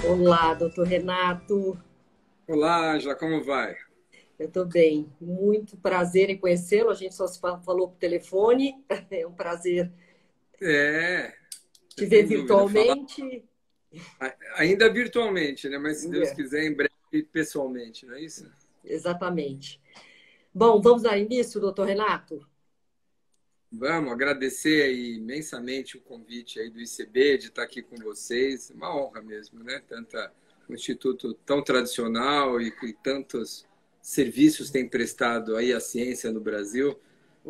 Olá, doutor Renato. Olá, Ângela, como vai? Eu estou bem. Muito prazer em conhecê-lo. A gente só se falou por telefone. É um prazer É, te ver sem dúvida. Falar virtualmente. ainda virtualmente, né? Mas se Deus É, quiser, em breve pessoalmente, não é isso? exatamente. Bom, vamos dar início, doutor Renato? Vamos agradecer aí imensamente o convite aí do ICB de estar aqui com vocês. Uma honra mesmo, né? Um instituto tão tradicional e que tantos serviços tem prestado aí à ciência no Brasil.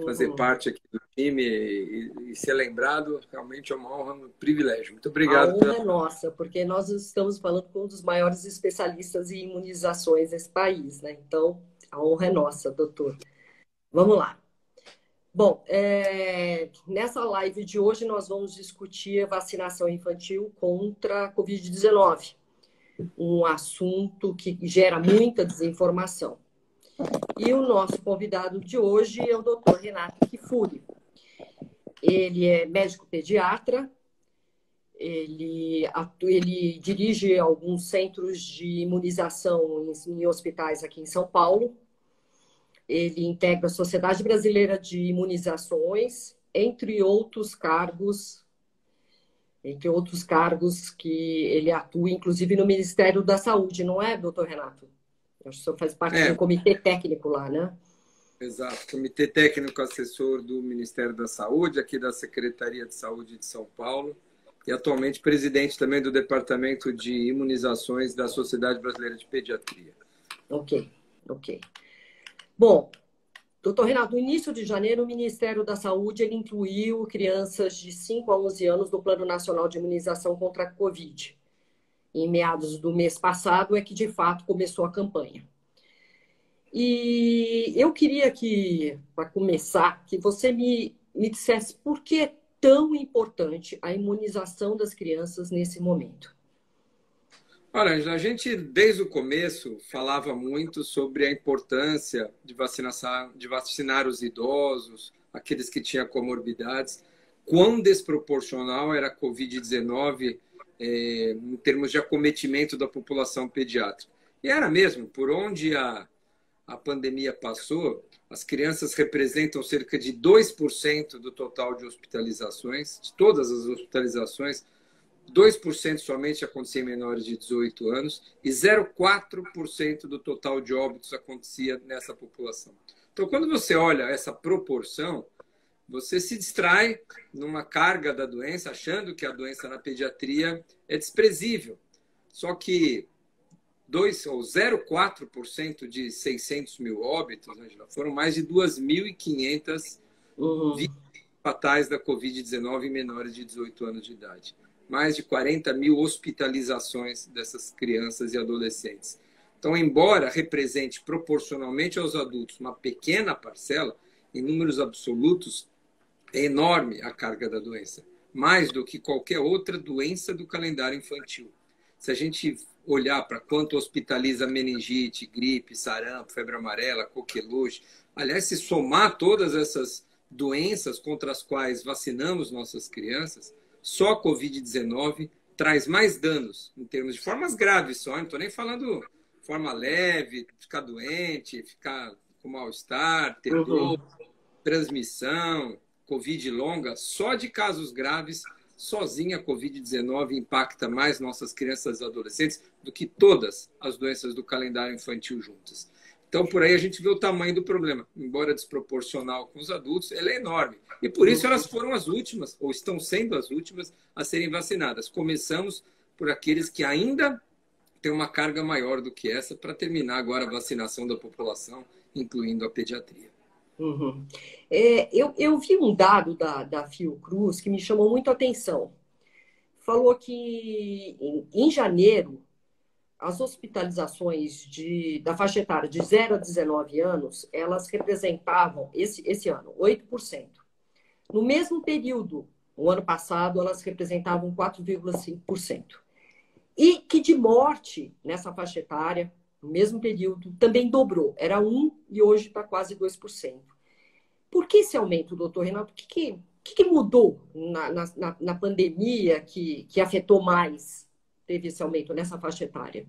Fazer Uhum. parte aqui do time e ser lembrado realmente é uma honra, um privilégio. Muito A obrigado honra pela. é nossa, porque nós estamos falando com um dos maiores especialistas em imunizações desse país, né? Então, a honra é nossa, doutor. Vamos lá. Bom, nessa live de hoje nós vamos discutir a vacinação infantil contra a Covid-19, um assunto que gera muita desinformação. E o nosso convidado de hoje é o Dr. Renato Kifuri. Ele é médico pediatra, ele dirige alguns centros de imunização em hospitais aqui em São Paulo. Ele integra a Sociedade Brasileira de Imunizações, entre outros cargos que ele atua, inclusive no Ministério da Saúde, não é, doutor Renato? Acho que o senhor faz parte de um É, comitê técnico lá, né? exato. Comitê Técnico Assessor do Ministério da Saúde, aqui da Secretaria de Saúde de São Paulo, e atualmente presidente também do Departamento de Imunizações da Sociedade Brasileira de Pediatria. Ok, ok. Bom, doutor Renato, no início de janeiro, o Ministério da Saúde ele incluiu crianças de 5 a 11 anos no Plano Nacional de Imunização contra a Covid. Em meados do mês passado é que, de fato, começou a campanha. E eu queria que, para começar, que você me dissesse por que é tão importante a imunização das crianças nesse momento. Olha, a gente desde o começo falava muito sobre a importância de vacinar os idosos, aqueles que tinham comorbidades, quão desproporcional era a Covid-19 em termos de acometimento da população pediátrica. E era mesmo, por onde a pandemia passou, as crianças representam cerca de 2% do total de hospitalizações, de todas as hospitalizações. 2% somente acontecia em menores de 18 anos e 0,4% do total de óbitos acontecia nessa população. Então, quando você olha essa proporção, você se distrai numa carga da doença, achando que a doença na pediatria é desprezível. Só que 2 ou 0,4% de 600 mil óbitos, né, foram mais de 2.500 Uhum, vítimas fatais da Covid-19 em menores de 18 anos de idade. Mais de 40 mil hospitalizações dessas crianças e adolescentes. Então, embora represente proporcionalmente aos adultos uma pequena parcela, em números absolutos, é enorme a carga da doença, mais do que qualquer outra doença do calendário infantil. Se a gente olhar para quanto hospitaliza meningite, gripe, sarampo, febre amarela, coqueluche, aliás, se somar todas essas doenças contra as quais vacinamos nossas crianças, só a Covid-19 traz mais danos em termos de formas graves só, não estou nem falando forma leve, ficar doente, ficar com mal-estar, ter dor, uhum, transmissão, Covid longa, só de casos graves, sozinha a Covid-19 impacta mais nossas crianças e adolescentes do que todas as doenças do calendário infantil juntas. Então, por aí a gente vê o tamanho do problema. Embora desproporcional com os adultos, ele é enorme. E por isso elas uhum. foram as últimas, ou estão sendo as últimas, a serem vacinadas. Começamos por aqueles que ainda têm uma carga maior do que essa, para terminar agora a vacinação da população, incluindo a pediatria. Uhum. Eu vi um dado da Fiocruz que me chamou muito a atenção. Falou que em janeiro, as hospitalizações da faixa etária de 0 a 19 anos, elas representavam, esse ano, 8%. No mesmo período, o ano passado, elas representavam 4,5%. E que de morte nessa faixa etária, no mesmo período, também dobrou. Era 1% e hoje está quase 2%. Por que esse aumento, doutor Renato? O que mudou na pandemia que afetou mais? teve esse aumento nessa faixa etária?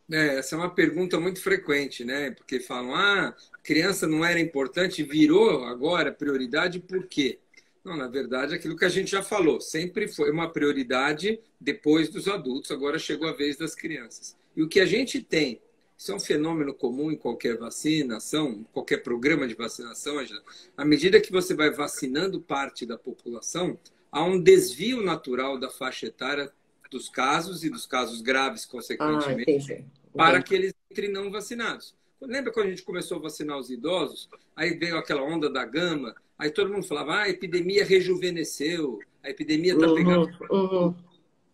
Essa é uma pergunta muito frequente, né? Porque falam, criança não era importante, virou agora prioridade, por quê? Não, na verdade, aquilo que a gente já falou, sempre foi uma prioridade depois dos adultos, agora chegou a vez das crianças. E o que a gente tem, isso é um fenômeno comum em qualquer vacinação, qualquer programa de vacinação, Angela, à medida que você vai vacinando parte da população, há um desvio natural da faixa etária dos casos e dos casos graves, consequentemente, Entendi. para que eles entrem não vacinados. Lembra quando a gente começou a vacinar os idosos? Aí veio aquela onda da gama, aí todo mundo falava, a epidemia rejuvenesceu, a epidemia está pegando...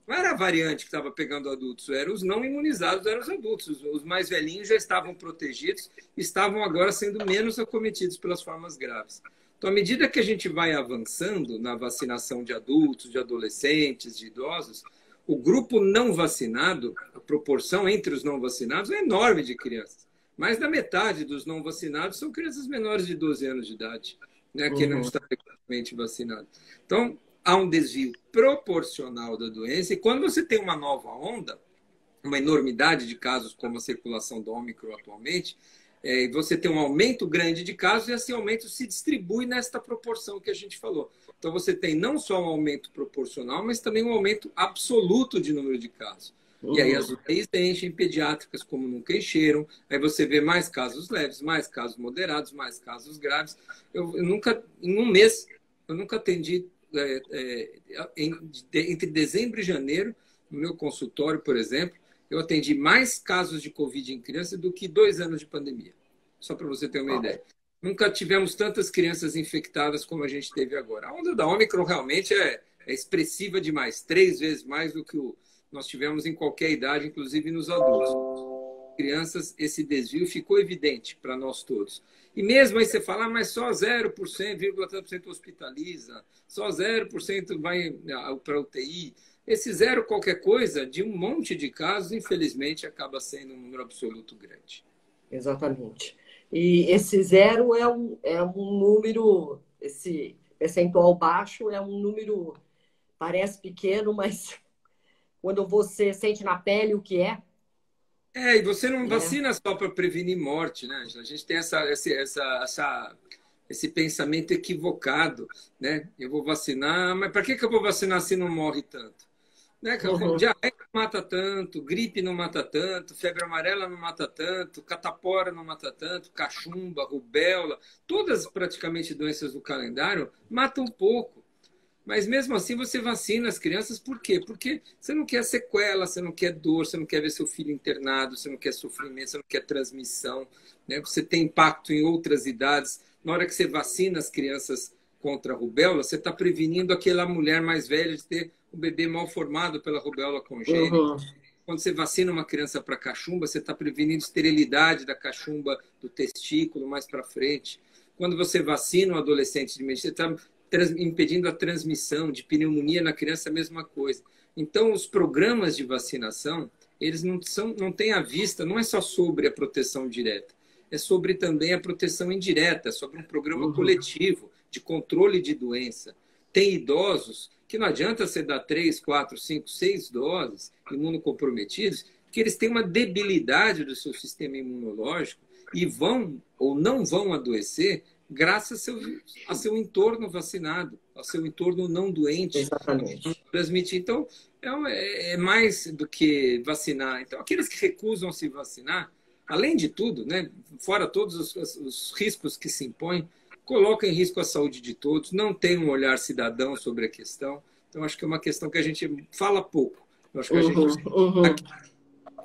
Não era a variante que estava pegando adultos, eram os não imunizados, eram os adultos. Os mais velhinhos já estavam protegidos, estavam agora sendo menos acometidos pelas formas graves. Então, à medida que a gente vai avançando na vacinação de adultos, de adolescentes, de idosos, o grupo não vacinado, a proporção entre os não vacinados é enorme de crianças. Mais da metade dos não vacinados são crianças menores de 12 anos de idade, né, que não estão efetivamente vacinados. Então, há um desvio proporcional da doença, e quando você tem uma nova onda, uma enormidade de casos, como a circulação do Ômicron atualmente, você tem um aumento grande de casos e esse aumento se distribui nesta proporção que a gente falou. Então, você tem não só um aumento proporcional, mas também um aumento absoluto de número de casos. E aí as UTIs enchem, pediátricas como nunca encheram, aí você vê mais casos leves, mais casos moderados, mais casos graves. Eu nunca, em um mês, eu nunca atendi, entre dezembro e janeiro, no meu consultório, por exemplo, eu atendi mais casos de Covid em criança do que 2 anos de pandemia. Só para você ter uma ideia. Nunca tivemos tantas crianças infectadas como a gente teve agora. A onda da Ômicron realmente é expressiva demais, 3 vezes mais do que nós tivemos em qualquer idade, inclusive nos adultos. Crianças, esse desvio ficou evidente para nós todos. E mesmo aí você fala, mas só 0%, 0,3% hospitaliza, só 0% vai para UTI. Esse zero qualquer coisa, de um monte de casos, infelizmente, acaba sendo um número absoluto grande. Exatamente. E esse zero é um número, esse percentual baixo é um número, parece pequeno, mas quando você sente na pele o que é. E você não vacina só para prevenir morte, né? A gente tem esse pensamento equivocado, né? Eu vou vacinar, mas para que eu vou vacinar se não morre tanto? Né? Diarreia não mata tanto, gripe não mata tanto, febre amarela não mata tanto, catapora não mata tanto, cachumba, rubéola, todas praticamente doenças do calendário matam pouco. Mas mesmo assim você vacina as crianças, por quê? Porque você não quer sequela, você não quer dor, você não quer ver seu filho internado, você não quer sofrimento, você não quer transmissão, né? Você tem impacto em outras idades. Na hora que você vacina as crianças contra a rubéola, você está prevenindo aquela mulher mais velha de ter um bebê mal formado pela rubéola congênita. Quando você vacina uma criança para cachumba, você está prevenindo esterilidade da cachumba do testículo mais para frente. Quando você vacina um adolescente de meningite, você está impedindo a transmissão de pneumonia na criança, a mesma coisa. Então, os programas de vacinação, eles não têm à vista, não é só sobre a proteção direta, é sobre também a proteção indireta, é sobre um programa coletivo de controle de doença. Tem idosos que não adianta você dar 3, 4, 5, 6 doses imunocomprometidos, que eles têm uma debilidade do seu sistema imunológico e vão ou não vão adoecer graças ao seu entorno vacinado, ao seu entorno não doente. Exatamente. Transmitir. Então, é mais do que vacinar. Então, aqueles que recusam se vacinar, além de tudo, né, fora todos os riscos que se impõem, colocam em risco a saúde de todos, não tem um olhar cidadão sobre a questão. Então, acho que é uma questão que a gente fala pouco. Eu acho que a gente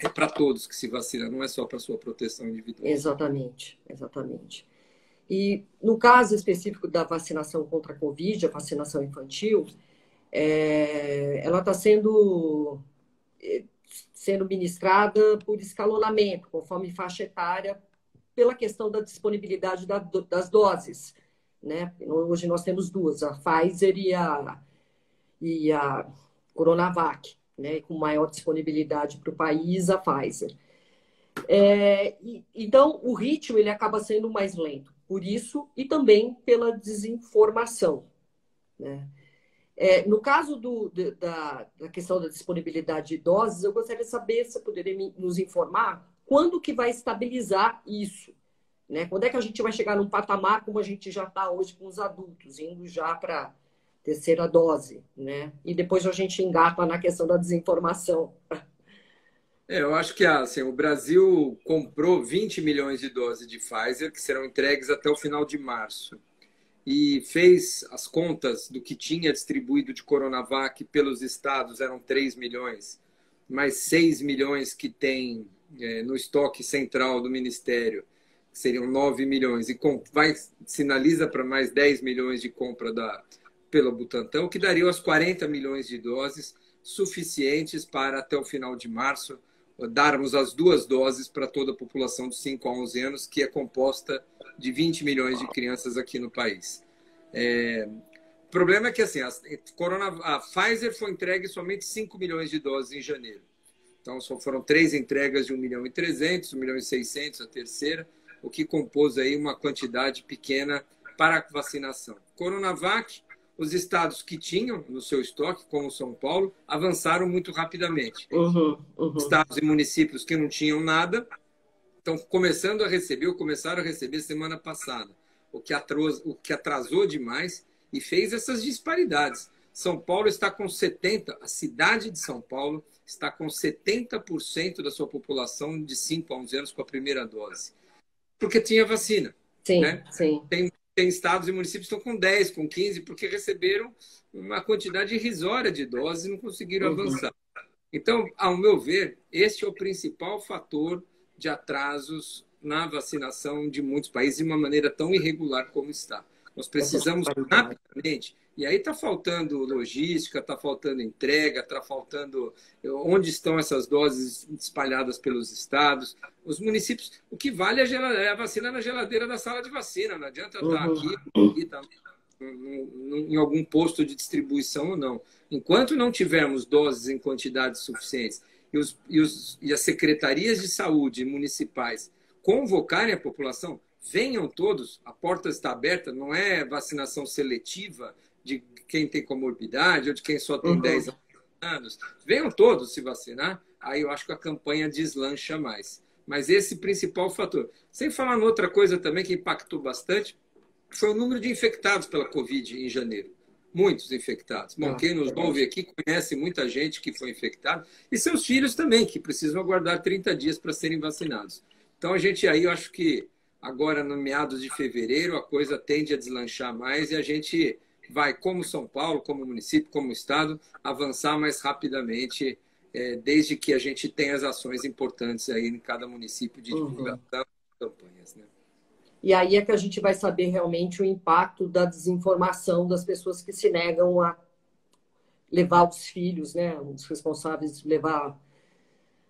é para todos que se vacina, não é só para a sua proteção individual. Exatamente, exatamente. E no caso específico da vacinação contra a Covid, a vacinação infantil, ela está sendo ministrada por escalonamento, conforme faixa etária, pela questão da disponibilidade das doses, né? Hoje nós temos 2, a Pfizer e a Coronavac, né? Com maior disponibilidade para o país, a Pfizer. Então, o ritmo ele acaba sendo mais lento, por isso e também pela desinformação, né? No caso da questão da disponibilidade de doses, eu gostaria de saber se você poderia nos informar quando que vai estabilizar isso, né? Quando é que a gente vai chegar num patamar como a gente já está hoje com os adultos, indo já para terceira dose, né? E depois a gente engata na questão da desinformação. Eu acho que assim, o Brasil comprou 20 milhões de doses de Pfizer, que serão entregues até o final de março. E fez as contas do que tinha distribuído de Coronavac pelos estados, eram 3 milhões, mais 6 milhões que tem no estoque central do Ministério, que seriam 9 milhões, e sinaliza para mais 10 milhões de compra pelo Butantan, o que daria as 40 milhões de doses suficientes para, até o final de março, darmos as 2 doses para toda a população de 5 a 11 anos, que é composta de 20 milhões de crianças aqui no país. O problema é que assim, a Pfizer foi entregue somente 5 milhões de doses em janeiro. Então, só foram 3 entregas de 1 milhão e 300, 1 milhão e 600 a terceira, o que compôs aí uma quantidade pequena para a vacinação. Coronavac, os estados que tinham no seu estoque, como São Paulo, avançaram muito rapidamente. Estados e municípios que não tinham nada estão começando a receber, ou começaram a receber semana passada, o que atrasou demais e fez essas disparidades. São Paulo está com 70%, a cidade de São Paulo está com 70% da sua população de 5 a 11 anos com a primeira dose, porque tinha vacina. Sim, né? sim. Tem estados e municípios que estão com 10, com 15, porque receberam uma quantidade irrisória de doses e não conseguiram avançar. Então, ao meu ver, este é o principal fator de atrasos na vacinação de muitos países de uma maneira tão irregular como está. Nós precisamos rapidamente, e aí está faltando logística, está faltando entrega, está faltando onde estão essas doses espalhadas pelos estados, os municípios. O que vale é a vacina na geladeira da sala de vacina, não adianta estar aqui em algum posto de distribuição ou não. Enquanto não tivermos doses em quantidades suficientes e as secretarias de saúde municipais convocarem a população, venham todos, a porta está aberta, não é vacinação seletiva de quem tem comorbidade ou de quem só tem 10 anos. Venham todos se vacinar, aí eu acho que a campanha deslancha mais. Mas esse principal fator. Sem falar em outra coisa também que impactou bastante, foi o número de infectados pela Covid em janeiro. Muitos infectados. Bom, quem nos ouve aqui conhece muita gente que foi infectada e seus filhos também, que precisam aguardar 30 dias para serem vacinados. Então, a gente aí, eu acho que agora, no meados de fevereiro, a coisa tende a deslanchar mais e a gente vai, como São Paulo, como município, como estado, avançar mais rapidamente, desde que a gente tenha as ações importantes aí em cada município de divulgação e campanhas, né? E aí é que a gente vai saber realmente o impacto da desinformação das pessoas que se negam a levar os filhos, né, os responsáveis de levar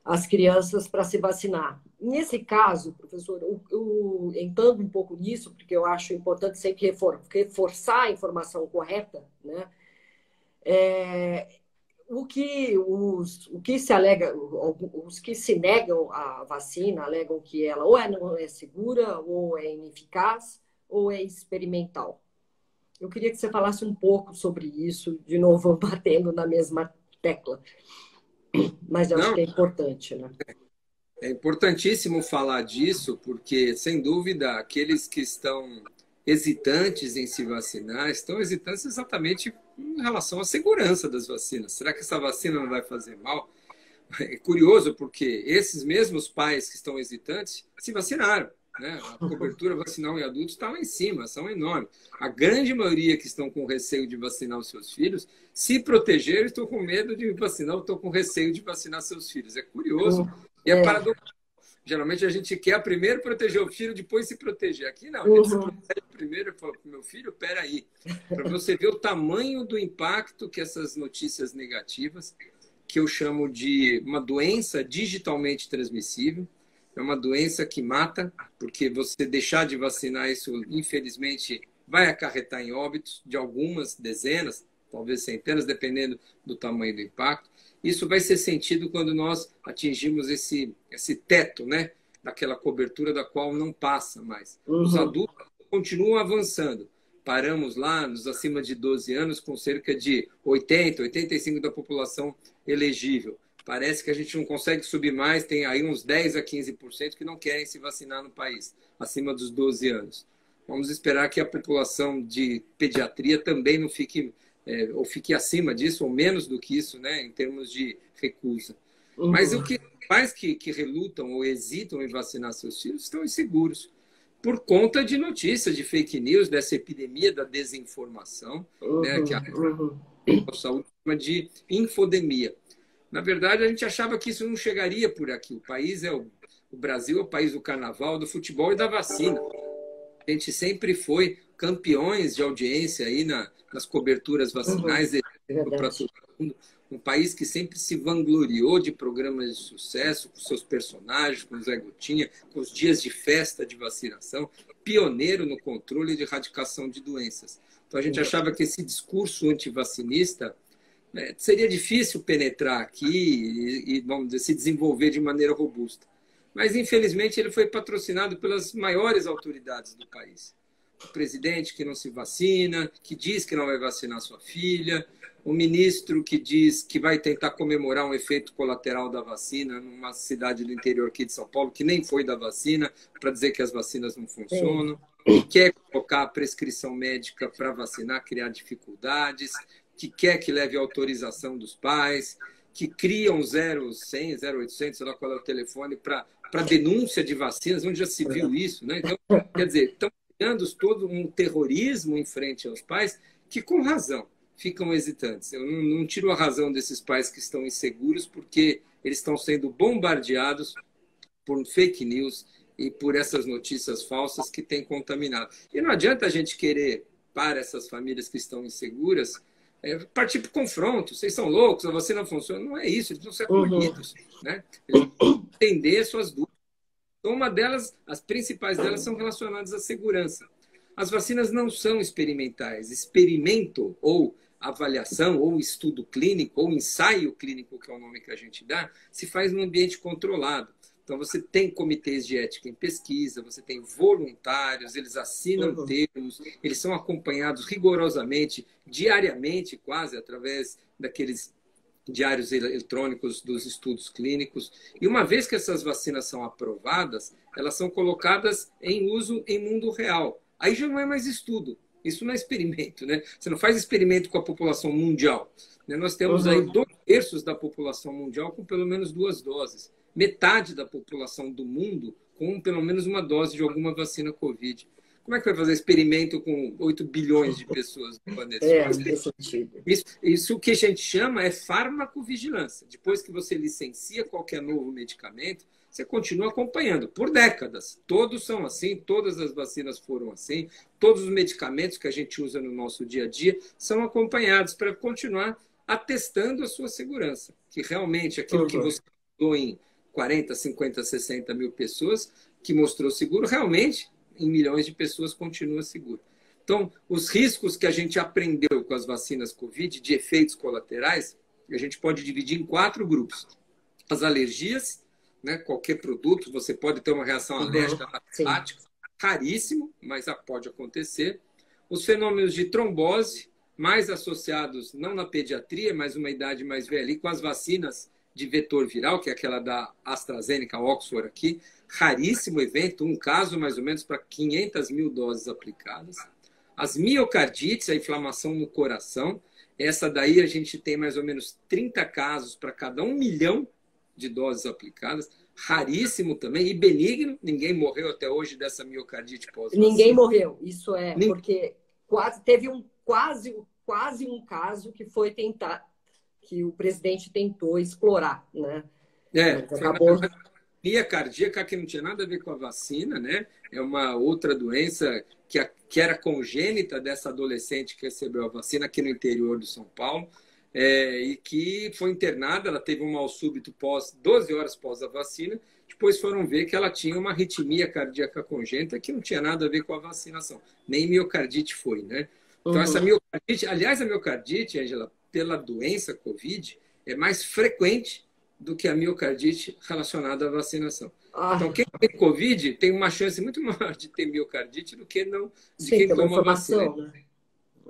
as crianças para se vacinar. Nesse caso, professor, eu entrando um pouco nisso, porque eu acho importante sempre reforçar a informação correta, né? O que se alega, os que se negam à vacina alegam que ela ou não é segura, ou é ineficaz, ou é experimental. Eu queria que você falasse um pouco sobre isso, de novo, batendo na mesma tecla. Mas eu acho que é importante, né? É importantíssimo falar disso, porque, sem dúvida, aqueles que estão hesitantes em se vacinar estão hesitantes exatamente em relação à segurança das vacinas. Será que essa vacina não vai fazer mal? É curioso, porque esses mesmos pais que estão hesitantes se vacinaram, né? A cobertura vacinal em adultos está lá em cima, são enormes. A grande maioria que estão com receio de vacinar os seus filhos se protegeram, estão com medo de vacinar, estão com receio de vacinar seus filhos. É curioso e é paradoxal. Geralmente a gente quer primeiro proteger o filho, depois se proteger. Aqui não, a gente se protege primeiro e fala, meu filho, peraí. Para você ver o tamanho do impacto que essas notícias negativas, que eu chamo de uma doença digitalmente transmissível, é uma doença que mata, porque você deixar de vacinar isso, infelizmente, vai acarretar em óbitos de algumas dezenas, talvez centenas, dependendo do tamanho do impacto. Isso vai ser sentido quando nós atingimos esse teto, né? Daquela cobertura da qual não passa mais. Os adultos continuam avançando, paramos lá nos acima de 12 anos com cerca de 80, 85% da população elegível. Parece que a gente não consegue subir mais, tem aí uns 10 a 15% que não querem se vacinar no país, acima dos 12 anos. Vamos esperar que a população de pediatria também não fique, ou fique acima disso, ou menos do que isso, né, em termos de recusa. Mas o que pais que relutam ou hesitam em vacinar seus filhos estão inseguros, por conta de notícias, de fake news, dessa epidemia da desinformação, né, que a saúde chama de infodemia. Na verdade, a gente achava que isso não chegaria por aqui. O país o Brasil é o país do carnaval, do futebol e da vacina. A gente sempre foi campeões de audiência aí nas coberturas vacinais para todo mundo. Um país que sempre se vangloriou de programas de sucesso, com seus personagens, com o Zé Gotinha, com os dias de festa de vacinação, pioneiro no controle e de erradicação de doenças. Então, a gente achava que esse discurso antivacinista seria difícil penetrar aqui e, vamos dizer, se desenvolver de maneira robusta. Mas, infelizmente, ele foi patrocinado pelas maiores autoridades do país. O presidente que não se vacina, que diz que não vai vacinar sua filha, o ministro que diz que vai tentar comemorar um efeito colateral da vacina numa cidade do interior aqui de São Paulo, que nem foi da vacina, para dizer que as vacinas não funcionam, que quer colocar a prescrição médica para vacinar, criar dificuldades, que quer que leve autorização dos pais, que criam 0100, 0800, sei lá qual é o telefone, para denúncia de vacinas, onde já se viu isso, né? Então, quer dizer, estão criando todo um terrorismo em frente aos pais que, com razão, ficam hesitantes. Eu não tiro a razão desses pais que estão inseguros, porque eles estão sendo bombardeados por fake news e por essas notícias falsas que têm contaminado. E não adianta a gente querer, para essas famílias que estão inseguras, partir para o confronto. Vocês são loucos, a vacina não funciona. Não é isso, eles vão ser acolhidos. Né? Eles vão entender suas dúvidas. Então, uma delas, as principais delas, são relacionadas à segurança. As vacinas não são experimentais. Experimento ou avaliação, ou estudo clínico, ou ensaio clínico, que é o nome que a gente dá, se faz num ambiente controlado. Então, você tem comitês de ética em pesquisa, você tem voluntários, eles assinam termos, eles são acompanhados rigorosamente, diariamente, quase, através daqueles diários eletrônicos dos estudos clínicos. E uma vez que essas vacinas são aprovadas, elas são colocadas em uso em mundo real. Aí já não é mais estudo. Isso não é experimento, né? Você não faz experimento com a população mundial. Nós temos aí 2/3 da população mundial com pelo menos 2 doses. Metade da população do mundo com pelo menos uma dose de alguma vacina Covid. Como é que vai fazer experimento com 8 bilhões de pessoas no planeta? Isso que a gente chama é farmacovigilância. Depois que você licencia qualquer novo medicamento, você continua acompanhando por décadas. Todos são assim, todas as vacinas foram assim, todos os medicamentos que a gente usa no nosso dia a dia são acompanhados para continuar atestando a sua segurança. Que realmente aquilo que você usou em 40, 50, 60 mil pessoas, que mostrou seguro, realmente em milhões de pessoas continua seguro. Então, os riscos que a gente aprendeu com as vacinas Covid, de efeitos colaterais, a gente pode dividir em 4 grupos. As alergias, né? Qualquer produto, você pode ter uma reação alérgica anafilática, raríssimo, mas pode acontecer. Os fenômenos de trombose, mais associados, não na pediatria, mas uma idade mais velha, e com as vacinas de vetor viral, que é aquela da AstraZeneca, Oxford aqui, raríssimo evento, um caso mais ou menos para 500 mil doses aplicadas. As miocardites, a inflamação no coração, essa daí a gente tem mais ou menos 30 casos para cada 1 milhão de doses aplicadas, raríssimo também, e benigno, ninguém morreu até hoje dessa miocardite pós-vacina. Ninguém morreu, isso porque teve quase um caso que foi tentar, que o presidente tentou explorar, né? Acabou. Miopenia cardíaca que não tinha nada a ver com a vacina, né? É uma outra doença que era congênita dessa adolescente que recebeu a vacina aqui no interior de São Paulo, e que foi internada, ela teve um mal súbito 12 horas pós a vacina, depois foram ver que ela tinha uma arritmia cardíaca congênita que não tinha nada a ver com a vacinação, nem miocardite foi, né? Então, essa miocardite, aliás, a miocardite, Ângela, pela doença Covid, é mais frequente do que a miocardite relacionada à vacinação. Ah, Então, quem tem Covid tem uma chance muito maior de ter miocardite do que não de sim, quem tem uma toma vacina. informação, né?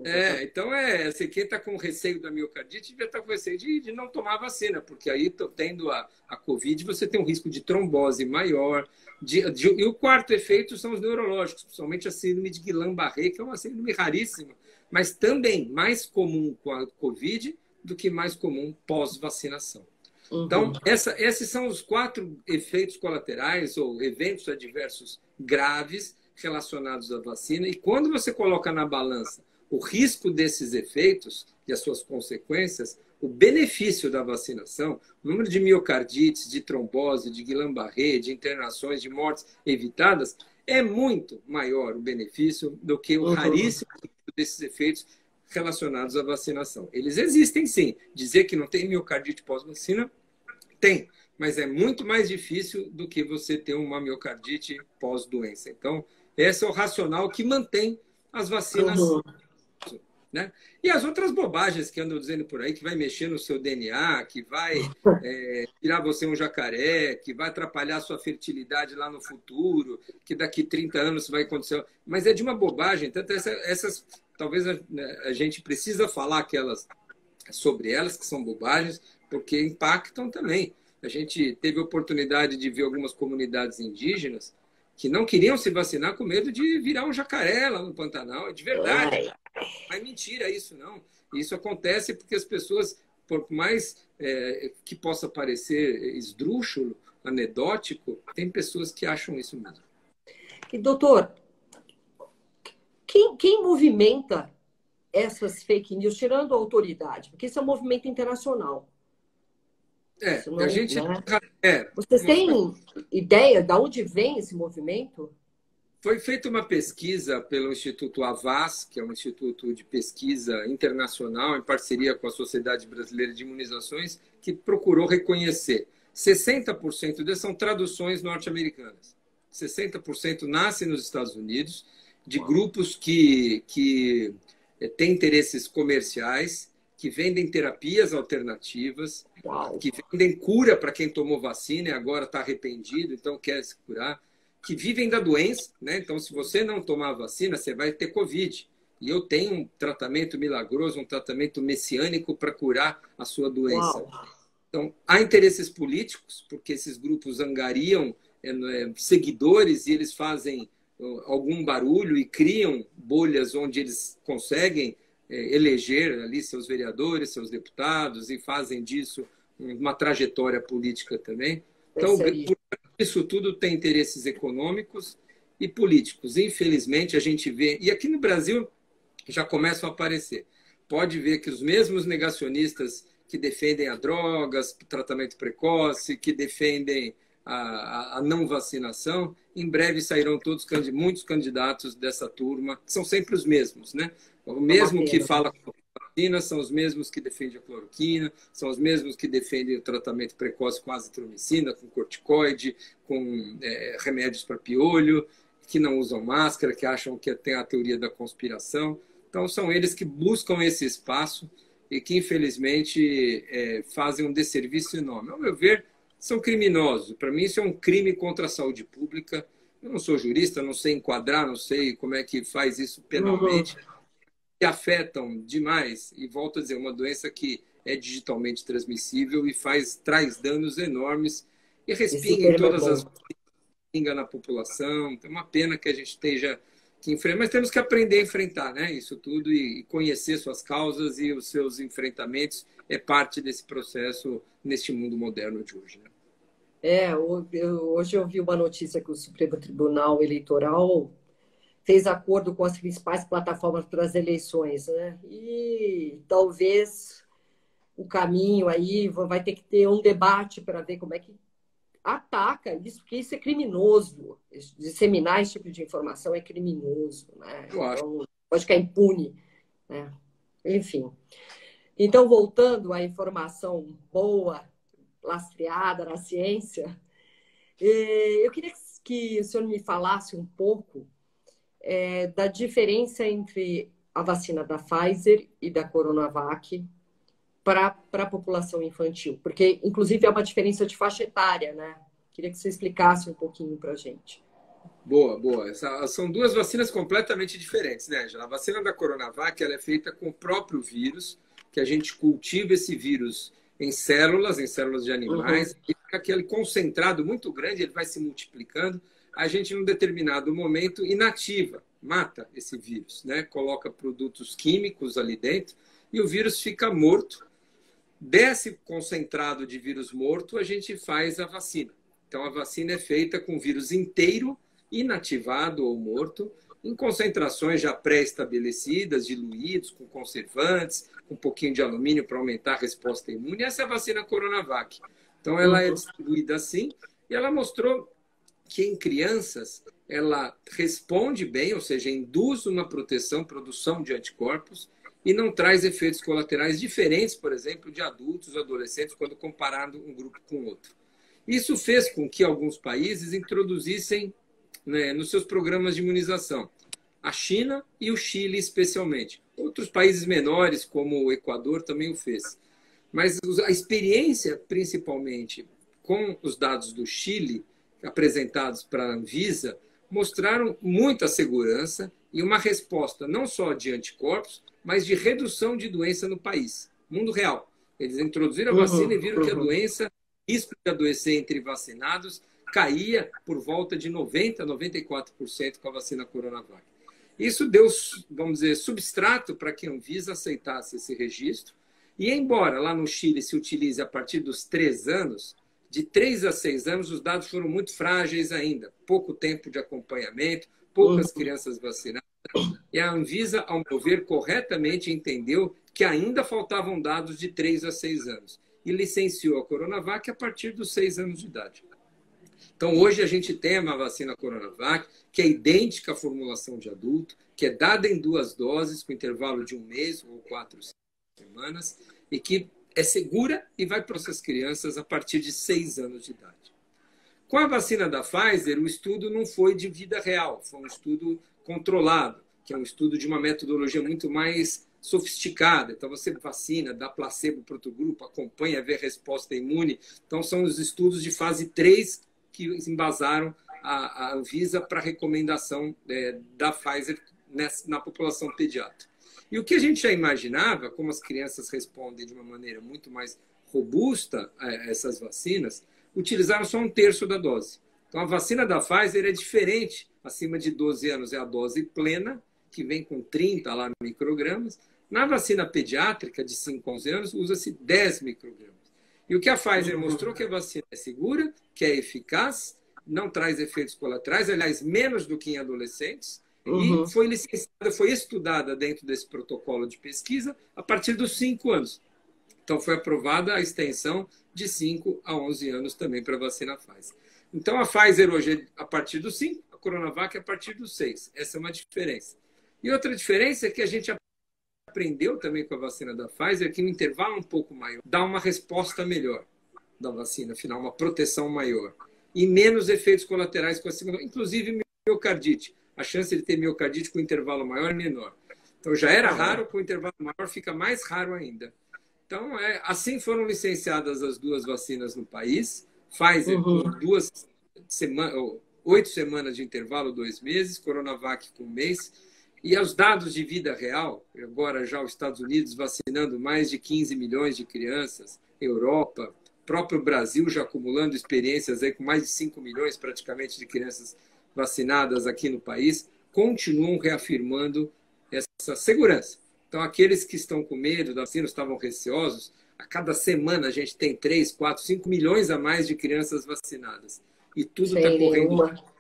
Exatamente. Então, assim, quem está com receio da miocardite devia estar com receio de não tomar vacina, porque aí, tendo a Covid, você tem um risco de trombose maior. E o quarto efeito são os neurológicos, principalmente a síndrome de Guillain-Barré, que é uma síndrome raríssima, mas também mais comum com a Covid do que mais comum pós-vacinação. Então, Uhum. esses são os 4 efeitos colaterais ou eventos adversos graves relacionados à vacina. E quando você coloca na balança o risco desses efeitos e as suas consequências, o benefício da vacinação, o número de miocardites, de trombose, de Guillain-Barré, de internações, de mortes evitadas, é muito maior o benefício do que o Uhum. raríssimo desses efeitos relacionados à vacinação. Eles existem, sim. Dizer que não tem miocardite pós-vacina, tem, mas é muito mais difícil do que você ter uma miocardite pós-doença. Então, esse é o racional que mantém as vacinas, Uhum. né? E as outras bobagens que andam dizendo por aí, que vai mexer no seu DNA, que vai tirar você um jacaré, que vai atrapalhar a sua fertilidade lá no futuro, que daqui 30 anos vai acontecer. Mas é de uma bobagem. Tanto essas talvez a gente precisa falar sobre elas, que são bobagens, porque impactam também. A gente teve a oportunidade de ver algumas comunidades indígenas que não queriam se vacinar com medo de virar um jacaré lá no Pantanal. É de verdade. Ai, Não é mentira isso, não. Isso acontece porque as pessoas, por mais que possa parecer esdrúxulo, anedótico, tem pessoas que acham isso mesmo. e doutor, quem movimenta essas fake news, tirando a autoridade? Porque isso é um movimento internacional. Isso A não, gente. né? Vocês têm ideia de onde vem esse movimento? Foi feita uma pesquisa pelo Instituto Havas, que é um instituto de pesquisa internacional, em parceria com a Sociedade Brasileira de Imunizações, que procurou reconhecer 60% dessas são traduções norte-americanas. 60% nascem nos Estados Unidos, de grupos que têm interesses comerciais, que vendem terapias alternativas, Uau! que vendem cura para quem tomou vacina e agora está arrependido, então quer se curar, que vivem da doença, né? Então, se você não tomar a vacina, você vai ter Covid. E eu tenho um tratamento milagroso, um tratamento messiânico para curar a sua doença. Uau! Então, há interesses políticos, porque esses grupos angariam seguidores e eles fazem algum barulho e criam bolhas onde eles conseguem eleger ali seus vereadores, seus deputados e fazem disso uma trajetória política também. Então, Percebi. isso tudo tem interesses econômicos e políticos. Infelizmente, a gente vê, e aqui no Brasil já começam a aparecer. Pode ver que os mesmos negacionistas que defendem a drogas, tratamento precoce, que defendem a não vacinação, em breve sairão muitos candidatos dessa turma, que são sempre os mesmos, né? O É uma mesmo que pena. fala contra a vacina são os mesmos que defendem a cloroquina, são os mesmos que defendem o tratamento precoce com azitromicina, com corticoide, com remédios para piolho, que não usam máscara, que acham que tem a teoria da conspiração. Então, são eles que buscam esse espaço e que, infelizmente, fazem um desserviço enorme. Ao meu ver, são criminosos. Para mim, isso é um crime contra a saúde pública. Eu não sou jurista, não sei enquadrar, não sei como é que faz isso Uhum. penalmente, que afetam demais. E volto a dizer, uma doença que é digitalmente transmissível e traz danos enormes e Esse respinga em termo é todas as bom. pinga na população. É uma pena que a gente esteja que enfrentar, mas temos que aprender a enfrentar, né? Isso tudo e conhecer suas causas e os seus enfrentamentos é parte desse processo neste mundo moderno de hoje, né? Hoje eu vi uma notícia que o Supremo Tribunal Eleitoral fez acordo com as principais plataformas para as eleições, né? E talvez o caminho aí vai ter que ter um debate para ver como é que ataca isso, porque isso é criminoso. Disseminar esse tipo de informação é criminoso, né? Eu acho. Então, pode ficar impune, né? Enfim. Então, voltando à informação boa, lastreada na ciência, eu queria que o senhor me falasse um pouco da diferença entre a vacina da Pfizer e da Coronavac para a população infantil? Porque, inclusive, é uma diferença de faixa etária, né? Queria que você explicasse um pouquinho para a gente. Boa, boa. São duas vacinas completamente diferentes, né, Angela? A vacina da Coronavac ela é feita com o próprio vírus, que a gente cultiva esse vírus em células de animais, e aquele concentrado muito grande, ele vai se multiplicando, a gente, num determinado momento, inativa, mata esse vírus, né? Coloca produtos químicos ali dentro e o vírus fica morto. Desse concentrado de vírus morto, a gente faz a vacina. Então, a vacina é feita com o vírus inteiro, inativado ou morto, em concentrações já pré-estabelecidas, diluídos, com conservantes, com um pouquinho de alumínio para aumentar a resposta imune. Essa é a vacina Coronavac. Então, ela é distribuída assim e ela mostrou que em crianças ela responde bem, ou seja, induz uma proteção, produção de anticorpos e não traz efeitos colaterais diferentes, por exemplo, de adultos ou adolescentes, quando comparado um grupo com outro. Isso fez com que alguns países introduzissem, né, nos seus programas de imunização. A China e o Chile, especialmente. Outros países menores, como o Equador, também o fez. Mas a experiência, principalmente com os dados do Chile, apresentados para a Anvisa, mostraram muita segurança e uma resposta não só de anticorpos, mas de redução de doença no país. Mundo real. Eles introduziram a vacina e viram que a doença, risco de adoecer entre vacinados, caía por volta de 90% a 94% com a vacina Coronavac. Isso deu, vamos dizer, substrato para que a Anvisa aceitasse esse registro. E embora lá no Chile se utilize a partir dos 3 anos, de 3 a 6 anos os dados foram muito frágeis ainda. Pouco tempo de acompanhamento, poucas crianças vacinadas. E a Anvisa, ao meu ver, corretamente entendeu que ainda faltavam dados de 3 a 6 anos. E licenciou a Coronavac a partir dos 6 anos de idade. Então, hoje a gente tem uma vacina Coronavac, que é idêntica à formulação de adulto, que é dada em 2 doses, com intervalo de 1 mês ou 4 semanas, e que é segura e vai para essas crianças a partir de 6 anos de idade. Com a vacina da Pfizer, o estudo não foi de vida real, foi um estudo controlado, que é um estudo de uma metodologia muito mais sofisticada. Então, você vacina, dá placebo para outro grupo, acompanha, vê a resposta imune. Então, são os estudos de fase 3 que embasaram a Anvisa para a recomendação da Pfizer na população pediátrica. E o que a gente já imaginava, como as crianças respondem de uma maneira muito mais robusta a essas vacinas, utilizaram só 1/3 da dose. Então, a vacina da Pfizer é diferente. Acima de 12 anos é a dose plena, que vem com 30 lá, microgramas. Na vacina pediátrica, de 5 a 11 anos, usa-se 10 microgramas. E o que a Pfizer mostrou que a vacina é segura, que é eficaz, não traz efeitos colaterais, aliás, menos do que em adolescentes, e foi licenciada, foi estudada dentro desse protocolo de pesquisa a partir dos 5 anos. Então, foi aprovada a extensão de 5 a 11 anos também para a vacina Pfizer. Então, a Pfizer hoje é a partir dos 5, a Coronavac é a partir dos 6. Essa é uma diferença. E outra diferença é que a gente aprendeu também com a vacina da Pfizer que no intervalo um pouco maior dá uma resposta melhor da vacina, afinal, uma proteção maior. E menos efeitos colaterais com a segunda, inclusive miocardite. A chance de ter miocardite com intervalo maior é menor. Então, já era raro, com intervalo maior fica mais raro ainda. Então, assim foram licenciadas as 2 vacinas no país. Pfizer com 8 semanas de intervalo, 2 meses. Coronavac com 1 mês. E os dados de vida real, agora já os Estados Unidos vacinando mais de 15 milhões de crianças, Europa, próprio Brasil já acumulando experiências aí com mais de 5 milhões praticamente de crianças vacinadas aqui no país, continuam reafirmando essa segurança. Então, aqueles que estão com medo da vacina, estavam receosos, a cada semana a gente tem 3, 4, 5 milhões a mais de crianças vacinadas. E tudo está correndo.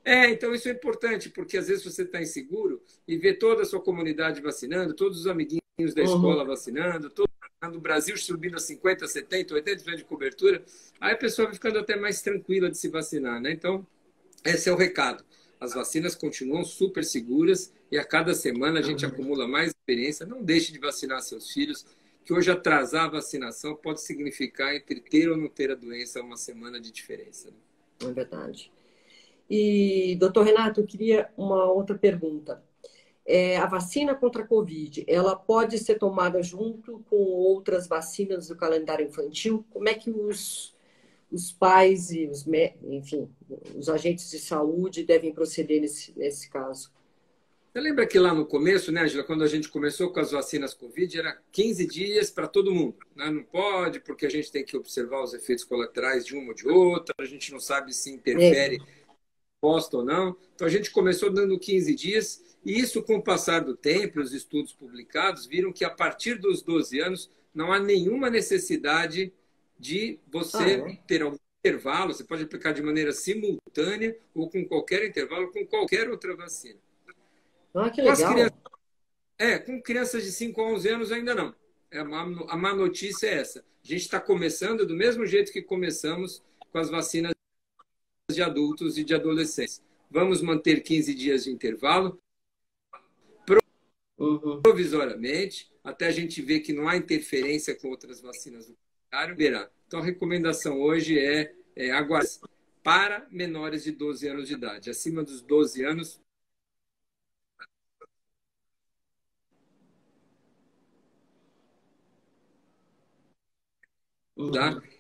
Então isso é importante, porque às vezes você está inseguro e vê toda a sua comunidade vacinando, todos os amiguinhos da escola vacinando, todo o Brasil subindo a 50%, 70%, 80% de cobertura, aí a pessoa vai ficando até mais tranquila de se vacinar, né? Então, esse é o recado. As vacinas continuam super seguras e a cada semana a gente acumula mais experiência. Não deixe de vacinar seus filhos, que hoje atrasar a vacinação pode significar entre ter ou não ter a doença uma semana de diferença. É verdade. E, doutor Renato, eu queria uma outra pergunta. a vacina contra a Covid, ela pode ser tomada junto com outras vacinas do calendário infantil? Como é que os pais e enfim, os agentes de saúde devem proceder nesse caso? Você lembra que lá no começo, né, Angela, quando a gente começou com as vacinas Covid, era 15 dias para todo mundo, né? Não pode, porque a gente tem que observar os efeitos colaterais de uma ou de outra, a gente não sabe se interfere posta ou não. Então a gente começou dando 15 dias, e isso, com o passar do tempo, os estudos publicados viram que a partir dos 12 anos não há nenhuma necessidade de você ter algum intervalo, você pode aplicar de maneira simultânea ou com qualquer intervalo, com qualquer outra vacina. Que legal. Com crianças de 5 a 11 anos ainda não. A má notícia é essa. A gente está começando do mesmo jeito que começamos com as vacinas de adultos e de adolescentes. Vamos manter 15 dias de intervalo, provisoriamente, até a gente ver que não há interferência com outras vacinas do calendário. Verá. Então, a recomendação hoje é aguardar para menores de 12 anos de idade. Acima dos 12 anos,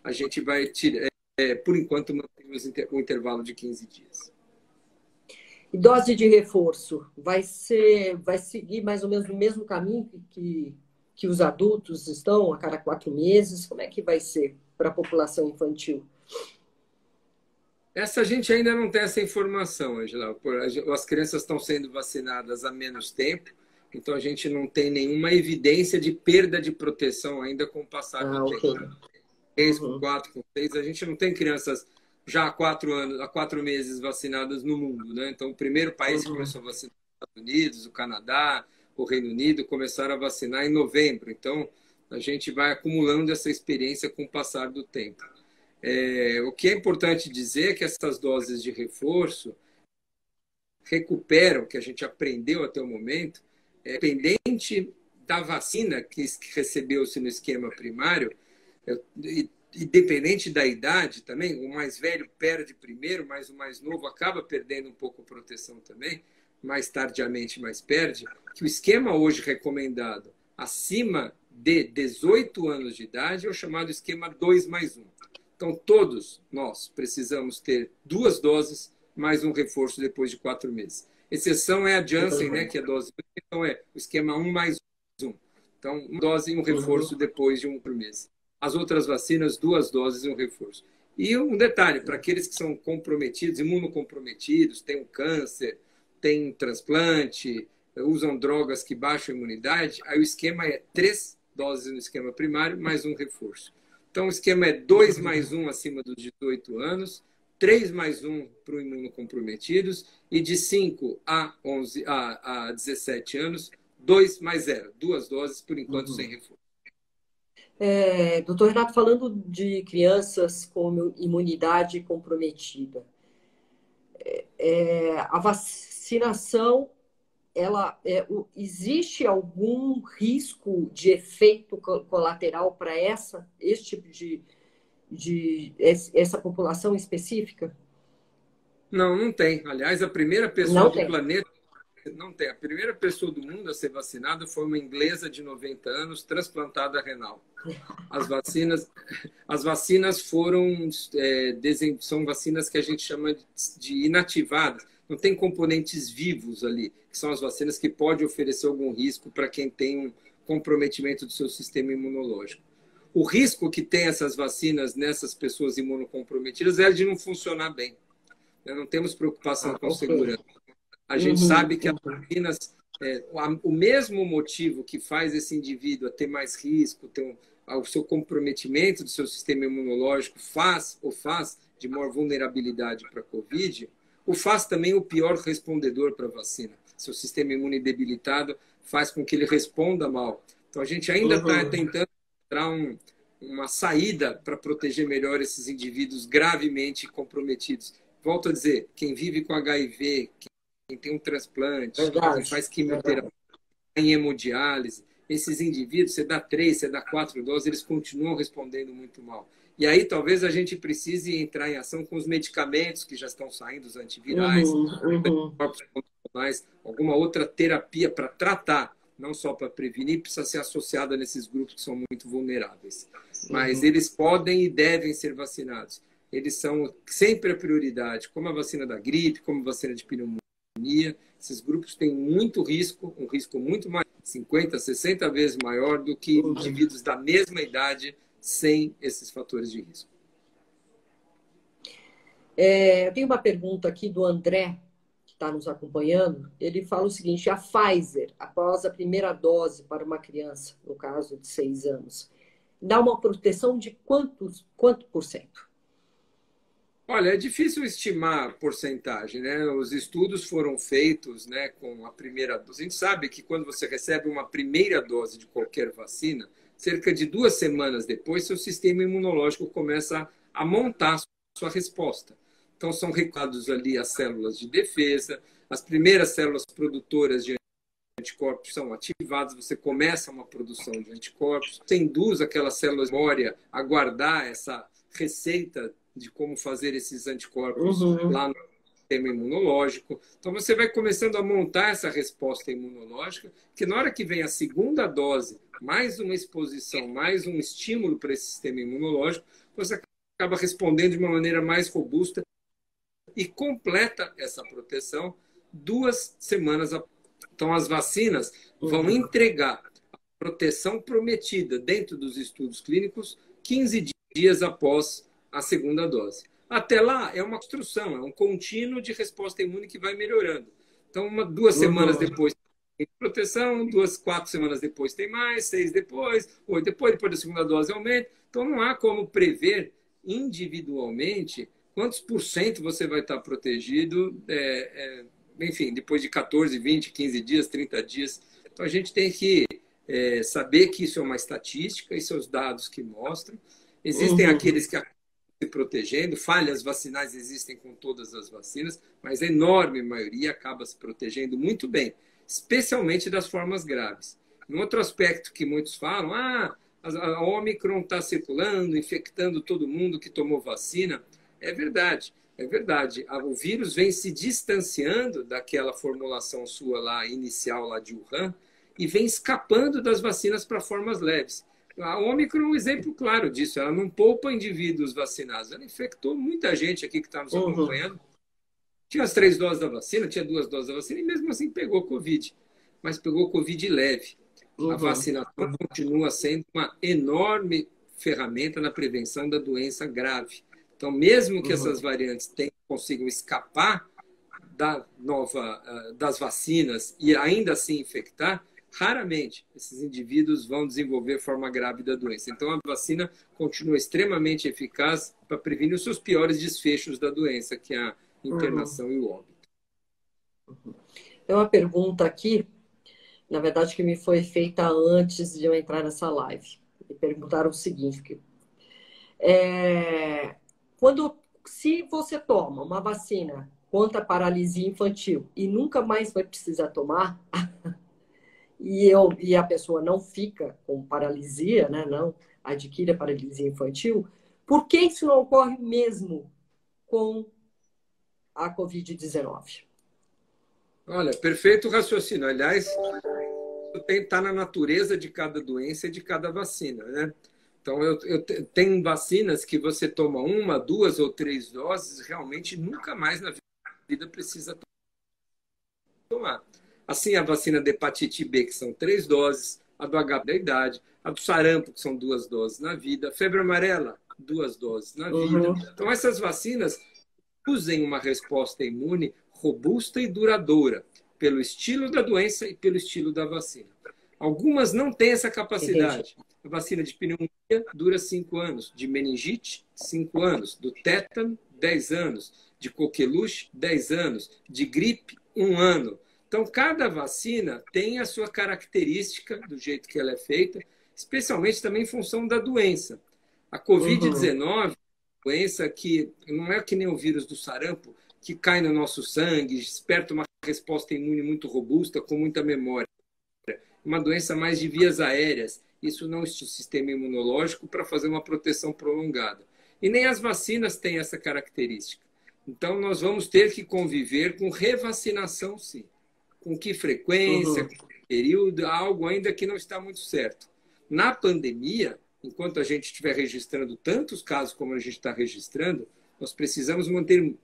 a gente vai, por enquanto, manter o intervalo de 15 dias. E dose de reforço vai seguir mais ou menos o mesmo caminho que os adultos estão a cada 4 meses? Como é que vai ser para a população infantil? A gente ainda não tem essa informação, Angela. As crianças estão sendo vacinadas há menos tempo, então a gente não tem nenhuma evidência de perda de proteção ainda com o passar do tempo. 3, com 4, com 6, a gente não tem crianças já há 4 meses vacinadas no mundo, né? Então, o primeiro país que começou a vacinar os Estados Unidos, o Canadá, o Reino Unido, começaram a vacinar em novembro. Então, a gente vai acumulando essa experiência com o passar do tempo. O que é importante dizer é que essas doses de reforço recuperam, que a gente aprendeu até o momento, dependente da vacina que recebeu-se no esquema primário, independente da idade também, o mais velho perde primeiro, mas o mais novo acaba perdendo um pouco a proteção também, mais tardiamente, mas perde, que o esquema hoje recomendado acima de 18 anos de idade é o chamado esquema 2+1. Então, todos nós precisamos ter 2 doses mais um reforço depois de 4 meses. Exceção é a Janssen, né, que é a dose, então é o esquema 1+1. Então, uma dose e um reforço depois de 1 por mês. As outras vacinas, 2 doses e um reforço. E um detalhe, para aqueles que são comprometidos, imunocomprometidos, têm um câncer, têm um transplante, usam drogas que baixam a imunidade, aí o esquema é 3 doses no esquema primário, mais um reforço. Então, o esquema é 2+1 acima dos 18 anos, 3+1 para os imunocomprometidos e de 5 a 17 anos, 2+0. 2 doses, por enquanto, sem reforço. Doutor Renato, falando de crianças com imunidade comprometida, a vacinação, existe algum risco de efeito colateral para esse tipo essa população específica? Não, não tem. Aliás, a primeira pessoa do planeta não tem. A primeira pessoa do mundo a ser vacinada foi uma inglesa de 90 anos, transplantada renal. As vacinas são vacinas que a gente chama de inativadas. Não tem componentes vivos ali, que são as vacinas que podem oferecer algum risco para quem tem um comprometimento do seu sistema imunológico. O risco que tem essas vacinas nessas pessoas imunocomprometidas é de não funcionar bem. Não temos preocupação com segurança. A gente sabe que as vacinas, o mesmo motivo que faz esse indivíduo ter mais risco, o seu comprometimento do seu sistema imunológico faz de maior vulnerabilidade para a Covid, o faz também o pior respondedor para a vacina. Seu sistema imune debilitado faz com que ele responda mal. Então, a gente ainda está tentando encontrar uma saída para proteger melhor esses indivíduos gravemente comprometidos. Volto a dizer, quem vive com HIV, quem tem um transplante, quem faz quimioterapia, em hemodiálise, esses indivíduos, você dá 3, você dá 4 doses, eles continuam respondendo muito mal. E aí talvez a gente precise entrar em ação com os medicamentos que já estão saindo, os antivirais, mais alguma outra terapia para tratar, não só para prevenir, precisa ser associada nesses grupos que são muito vulneráveis. Mas eles podem e devem ser vacinados. Eles são sempre a prioridade, como a vacina da gripe, como a vacina de pneumonia. Esses grupos têm muito risco, um risco muito maior, 50, 60 vezes maior do que indivíduos da mesma idade sem esses fatores de risco. Eu tenho uma pergunta aqui do André, que está nos acompanhando. Ele fala o seguinte: a Pfizer, após a primeira dose para uma criança, no caso de 6 anos, dá uma proteção de quanto por cento? Olha, é difícil estimar a porcentagem, né? Os estudos foram feitos, né, com a primeira dose. A gente sabe que quando você recebe uma primeira dose de qualquer vacina, cerca de 2 semanas depois, seu sistema imunológico começa a montar a sua resposta. Então, são recrutados ali as células de defesa, as primeiras células produtoras de anticorpos são ativadas, você começa uma produção de anticorpos, você induz aquelas células de memória a guardar essa receita de como fazer esses anticorpos lá no sistema imunológico. Então, você vai começando a montar essa resposta imunológica, que na hora que vem a segunda dose, mais uma exposição, mais um estímulo para esse sistema imunológico, você acaba respondendo de uma maneira mais robusta e completa essa proteção 2 semanas após. Então, as vacinas vão entregar a proteção prometida dentro dos estudos clínicos 15 dias após a segunda dose. Até lá, é uma construção, é um contínuo de resposta imune que vai melhorando. Então, 2 semanas depois tem proteção, 4 semanas depois tem mais, 6 depois, 8 depois da segunda dose aumenta. Então, não há como prever individualmente quantos por cento você vai estar protegido, enfim, depois de 14, 20, 15 dias, 30 dias. Então, a gente tem que saber que isso é uma estatística, isso são os dados que mostram. Existem aqueles que acabam se protegendo, falhas vacinais existem com todas as vacinas, mas a enorme maioria acaba se protegendo muito bem, especialmente das formas graves. Um outro aspecto que muitos falam, a Omicron está circulando, infectando todo mundo que tomou vacina. É verdade, é verdade. O vírus vem se distanciando daquela formulação sua lá, inicial lá de Wuhan, e vem escapando das vacinas para formas leves. A Omicron é um exemplo claro disso. Ela não poupa indivíduos vacinados. Ela infectou muita gente aqui que está nos acompanhando. Tinha as 3 doses da vacina, tinha 2 doses da vacina, e mesmo assim pegou Covid. Mas pegou Covid leve. A vacinação continua sendo uma enorme ferramenta na prevenção da doença grave. Então, mesmo que essas variantes consigam escapar das vacinas e ainda assim infectar, raramente esses indivíduos vão desenvolver forma grave da doença. Então, a vacina continua extremamente eficaz para prevenir os seus piores desfechos da doença, que é a internação e o óbito. Tem uma pergunta aqui, na verdade, que me foi feita antes de eu entrar nessa live. Me perguntaram o seguinte: se você toma uma vacina contra a paralisia infantil e nunca mais vai precisar tomar, e a pessoa não fica com paralisia, né, não adquire a paralisia infantil, por que isso não ocorre mesmo com a Covid-19? Olha, perfeito raciocínio. Aliás, está na natureza de cada doença e de cada vacina, né? Então, tem vacinas que você toma 1, 2 ou 3 doses, realmente nunca mais na vida precisa tomar. Assim, a vacina da hepatite B, que são 3 doses, a do H da idade, a do sarampo, que são 2 doses na vida, a febre amarela, 2 doses na vida. Então, essas vacinas usem uma resposta imune robusta e duradoura, pelo estilo da doença e pelo estilo da vacina. Algumas não têm essa capacidade. A vacina de pneumonia dura 5 anos, de meningite, 5 anos, do tétano, 10 anos, de coqueluche, 10 anos, de gripe, 1 ano. Então, cada vacina tem a sua característica, do jeito que ela é feita, especialmente também em função da doença. A Covid-19 é uma doença que não é que nem o vírus do sarampo, que cai no nosso sangue, desperta uma resposta imune muito robusta, com muita memória. Uma doença mais de vias aéreas. Isso não existe sistema imunológico para fazer uma proteção prolongada. E nem as vacinas têm essa característica. Então, nós vamos ter que conviver com revacinação, sim. com que frequência, com que período, algo ainda que não está muito certo. Na pandemia, enquanto a gente estiver registrando tantos casos como a gente está registrando, nós precisamos manter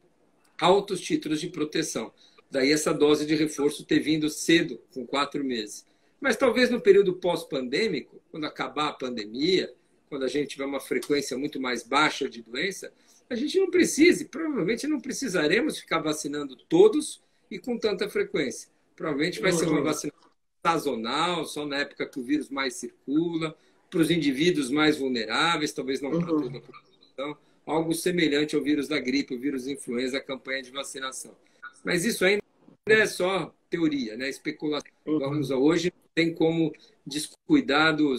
altos títulos de proteção. Daí essa dose de reforço ter vindo cedo, com 4 meses. Mas talvez no período pós-pandêmico, quando acabar a pandemia, quando a gente tiver uma frequência muito mais baixa de doença, a gente não precise, provavelmente não precisaremos ficar vacinando todos e com tanta frequência. Provavelmente vai ser uma vacinação sazonal, só na época que o vírus mais circula, para os indivíduos mais vulneráveis, talvez não para toda a população, algo semelhante ao vírus da gripe, o vírus influenza, a campanha de vacinação. Mas isso ainda é só teoria, né? Especulação. Vamos hoje não tem como descuidar do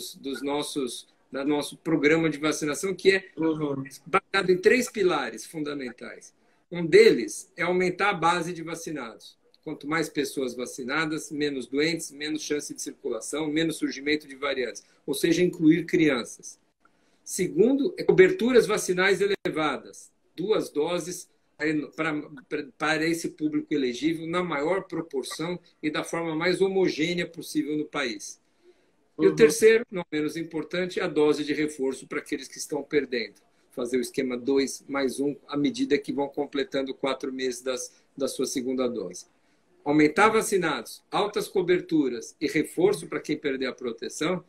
nosso programa de vacinação, que é baseado em 3 pilares fundamentais. Um deles é aumentar a base de vacinados. Quanto mais pessoas vacinadas, menos doentes, menos chance de circulação, menos surgimento de variantes. Ou seja, incluir crianças. Segundo, é coberturas vacinais elevadas. 2 doses para esse público elegível na maior proporção e da forma mais homogênea possível no país. E o terceiro, não menos importante, é a dose de reforço para aqueles que estão perdendo. Fazer o esquema 2 mais 1 à medida que vão completando 4 meses da sua segunda dose. Aumentar vacinados, altas coberturas e reforço para quem perder a proteção,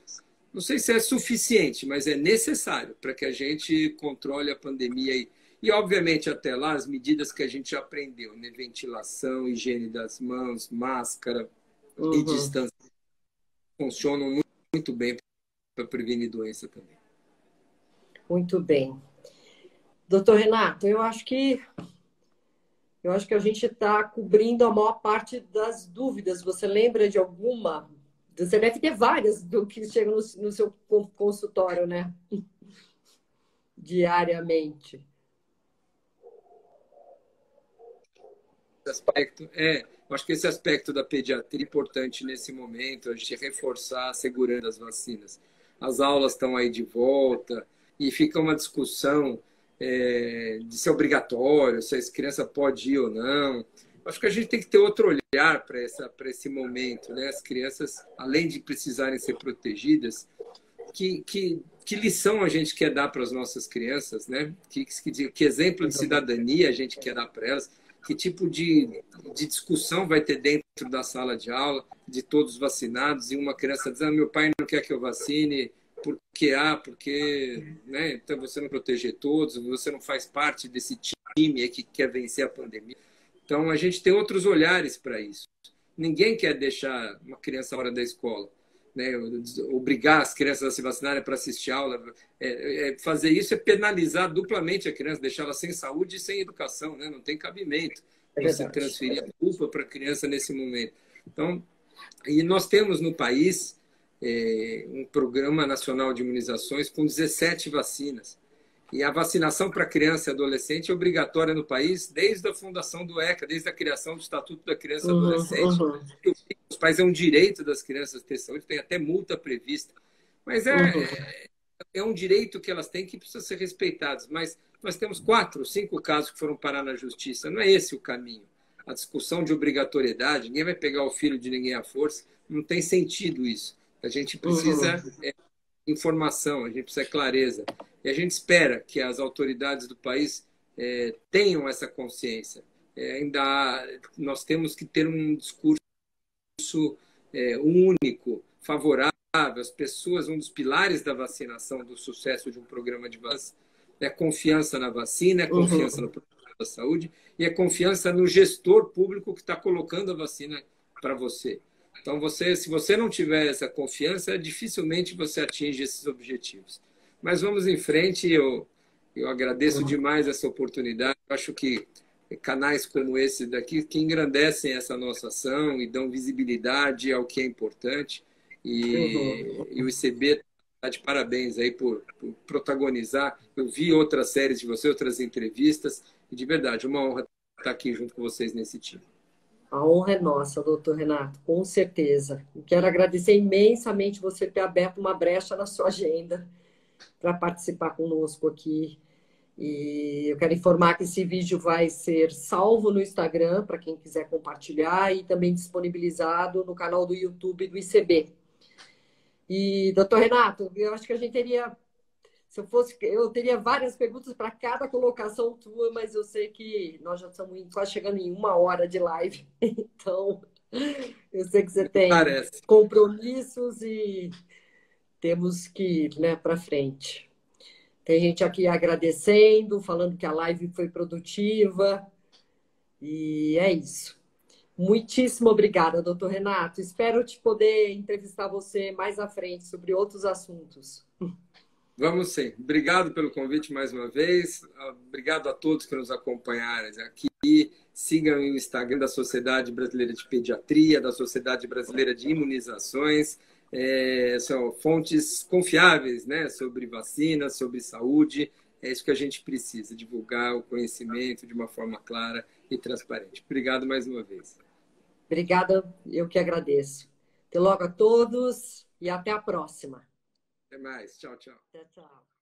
não sei se é suficiente, mas é necessário para que a gente controle a pandemia. E, obviamente, até lá, as medidas que a gente aprendeu, né? Ventilação, higiene das mãos, máscara e distância, funcionam muito bem para prevenir doença também. Muito bem. Doutor Renato, eu acho que a gente está cobrindo a maior parte das dúvidas. Você lembra de alguma? Você deve ter várias do que chegam no seu consultório, né? Diariamente. Eu acho que esse aspecto da pediatria é importante nesse momento, a gente reforçar a segurança das vacinas. As aulas estão aí de volta e fica uma discussão de ser obrigatório, se a criança pode ir ou não. Acho que a gente tem que ter outro olhar para esse momento, né? As crianças, além de precisarem ser protegidas, que lição a gente quer dar para as nossas crianças, né? Que exemplo de cidadania a gente quer dar para elas? Que tipo de discussão vai ter dentro da sala de aula, de todos vacinados, e uma criança dizendo: meu pai não quer que eu vacine, porque né? Então você não proteger todos, você não faz parte desse time aí que quer vencer a pandemia. Então a gente tem outros olhares para isso. Ninguém quer deixar uma criança fora da escola, né? Obrigar as crianças a se vacinarem para assistir aula. Fazer isso é penalizar duplamente a criança, deixá-la sem saúde e sem educação, né? Não tem cabimento você transferir a culpa para a criança nesse momento. Então, e nós temos no país um programa nacional de imunizações com 17 vacinas. E a vacinação para criança e adolescente é obrigatória no país desde a fundação do ECA, desde a criação do Estatuto da Criança e Adolescente. Os pais é um direito das crianças ter saúde, tem até multa prevista. Mas é um direito que elas têm que precisa ser respeitado. Mas nós temos 4, 5 casos que foram parar na justiça. Não é esse o caminho. A discussão de obrigatoriedade, ninguém vai pegar o filho de ninguém à força. Não tem sentido isso. A gente precisa informação, a gente precisa clareza. E a gente espera que as autoridades do país tenham essa consciência. Nós temos que ter um discurso único, favorável às pessoas. Um dos pilares da vacinação, do sucesso de um programa de vacina, é confiança na vacina, é confiança no profissional da saúde e é confiança no gestor público que está colocando a vacina para você. Então, se você não tiver essa confiança, dificilmente você atinge esses objetivos. Mas vamos em frente. Eu agradeço demais essa oportunidade. Eu acho que canais como esse daqui que engrandecem essa nossa ação e dão visibilidade ao que é importante. E o ICB está de parabéns aí por protagonizar. Eu vi outras séries de você, outras entrevistas. E, de verdade, uma honra estar aqui junto com vocês nesse time. A honra é nossa, doutor Renato, com certeza. E quero agradecer imensamente você ter aberto uma brecha na sua agenda para participar conosco aqui E eu quero informar que esse vídeo vai ser salvo no Instagram, para quem quiser compartilhar, e também disponibilizado no canal do YouTube do ICB. E, doutor Renato, eu acho que a gente teria, se eu fosse, eu teria várias perguntas para cada colocação tua, mas eu sei que nós já estamos quase chegando em 1 hora de live. Então, eu sei que você tem Parece. compromissos e temos que ir, né, para frente. Tem gente aqui agradecendo, falando que a live foi produtiva. E é isso. Muitíssimo obrigada, doutor Renato. Espero te poder entrevistar você mais à frente sobre outros assuntos. Vamos sim. Obrigado pelo convite mais uma vez. Obrigado a todos que nos acompanharam aqui. Sigam o Instagram da Sociedade Brasileira de Pediatria, da Sociedade Brasileira de Imunizações. São fontes confiáveis, né, sobre vacinas, sobre saúde. É isso que a gente precisa, divulgar o conhecimento de uma forma clara e transparente. Obrigado mais uma vez. Obrigada, eu que agradeço. Até logo a todos e até a próxima. Até mais. Tchau, tchau. Tchau, tchau.